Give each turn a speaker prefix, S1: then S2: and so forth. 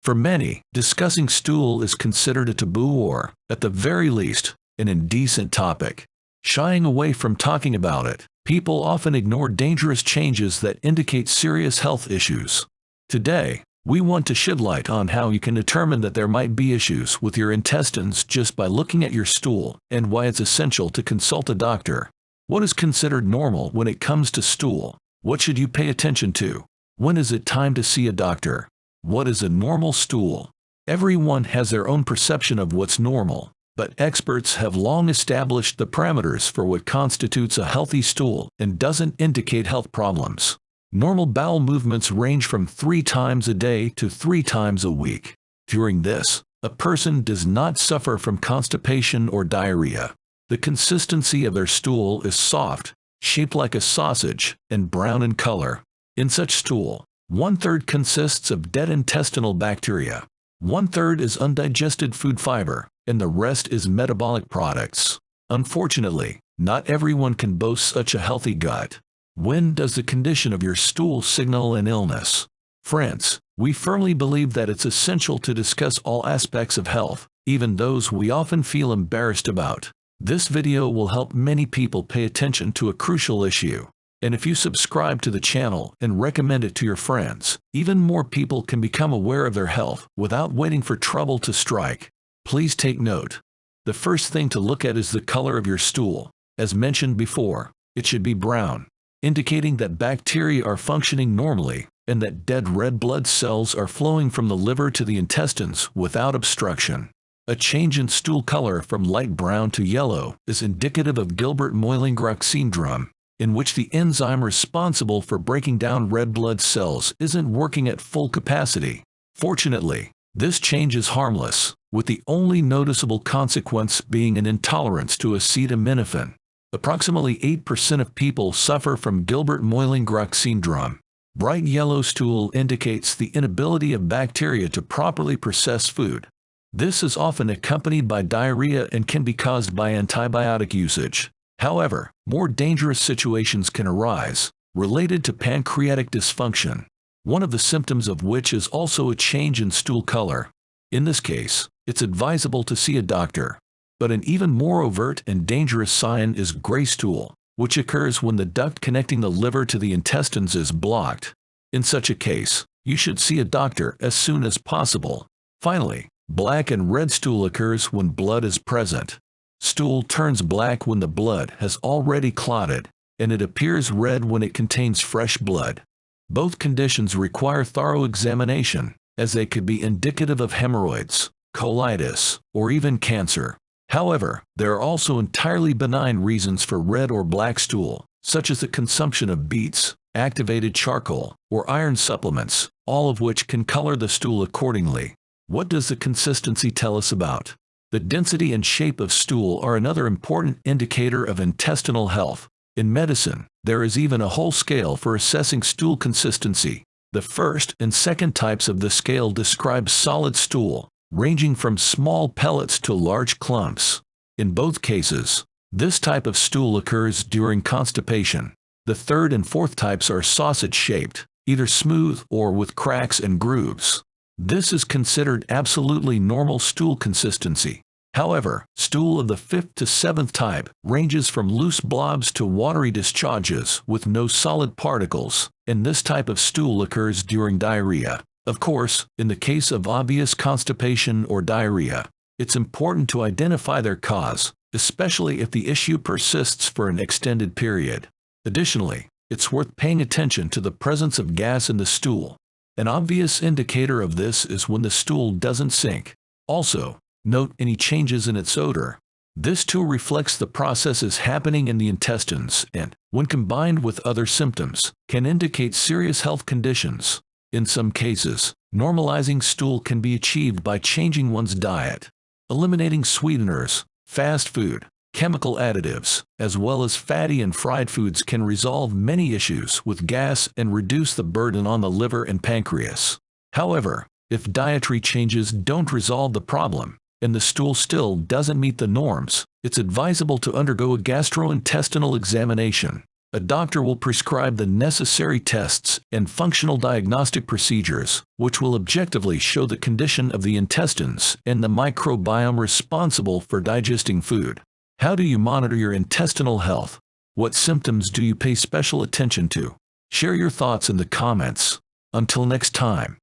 S1: For many, discussing stool is considered a taboo or, at the very least, an indecent topic. Shying away from talking about it, people often ignore dangerous changes that indicate serious health issues. Today, we want to shed light on how you can determine that there might be issues with your intestines just by looking at your stool, and why it's essential to consult a doctor. What is considered normal when it comes to stool? What should you pay attention to? When is it time to see a doctor? What is a normal stool? Everyone has their own perception of what's normal, but experts have long established the parameters for what constitutes a healthy stool and doesn't indicate health problems. Normal bowel movements range from 3 times a day to 3 times a week. During this, a person does not suffer from constipation or diarrhea. The consistency of their stool is soft, shaped like a sausage, and brown in color. In such stool, 1/3 consists of dead intestinal bacteria, 1/3 is undigested food fiber, and the rest is metabolic products. Unfortunately, not everyone can boast such a healthy gut. When does the condition of your stool signal an illness? Friends, we firmly believe that it's essential to discuss all aspects of health, even those we often feel embarrassed about. This video will help many people pay attention to a crucial issue. And if you subscribe to the channel and recommend it to your friends, even more people can become aware of their health without waiting for trouble to strike. Please take note. The first thing to look at is the color of your stool. As mentioned before, it should be brown, indicating that bacteria are functioning normally and that dead red blood cells are flowing from the liver to the intestines without obstruction. A change in stool color from light brown to yellow is indicative of Gilbert-Moylan-Grach syndrome, in which the enzyme responsible for breaking down red blood cells isn't working at full capacity. Fortunately, this change is harmless, with the only noticeable consequence being an intolerance to acetaminophen. Approximately 8% of people suffer from Gilbert-Moylan-Grach syndrome. Bright yellow stool indicates the inability of bacteria to properly process food. This is often accompanied by diarrhea and can be caused by antibiotic usage. However, more dangerous situations can arise, related to pancreatic dysfunction, one of the symptoms of which is also a change in stool color. In this case, it's advisable to see a doctor. But an even more overt and dangerous sign is gray stool, which occurs when the duct connecting the liver to the intestines is blocked. In such a case, you should see a doctor as soon as possible. Finally, black and red stool occurs when blood is present. Stool turns black when the blood has already clotted, and it appears red when it contains fresh blood. Both conditions require thorough examination, as they could be indicative of hemorrhoids, colitis, or even cancer. However, there are also entirely benign reasons for red or black stool, such as the consumption of beets, activated charcoal, or iron supplements, all of which can color the stool accordingly. What does the consistency tell us about? The density and shape of stool are another important indicator of intestinal health. In medicine, there is even a whole scale for assessing stool consistency. The first and second types of the scale describe solid stool, ranging from small pellets to large clumps. In both cases, this type of stool occurs during constipation. The third and fourth types are sausage-shaped, either smooth or with cracks and grooves. This is considered absolutely normal stool consistency. However, stool of the 5th to 7th type ranges from loose blobs to watery discharges with no solid particles, and this type of stool occurs during diarrhea. Of course, in the case of obvious constipation or diarrhea, it's important to identify their cause, especially if the issue persists for an extended period. Additionally, it's worth paying attention to the presence of gas in the stool. An obvious indicator of this is when the stool doesn't sink. Also, note any changes in its odor. This too reflects the processes happening in the intestines and, when combined with other symptoms, can indicate serious health conditions. In some cases, normalizing stool can be achieved by changing one's diet. Eliminating sweeteners, fast food, chemical additives, as well as fatty and fried foods can resolve many issues with gas and reduce the burden on the liver and pancreas. However, if dietary changes don't resolve the problem, and the stool still doesn't meet the norms, it's advisable to undergo a gastrointestinal examination. A doctor will prescribe the necessary tests and functional diagnostic procedures, which will objectively show the condition of the intestines and the microbiome responsible for digesting food. How do you monitor your intestinal health? What symptoms do you pay special attention to? Share your thoughts in the comments. Until next time.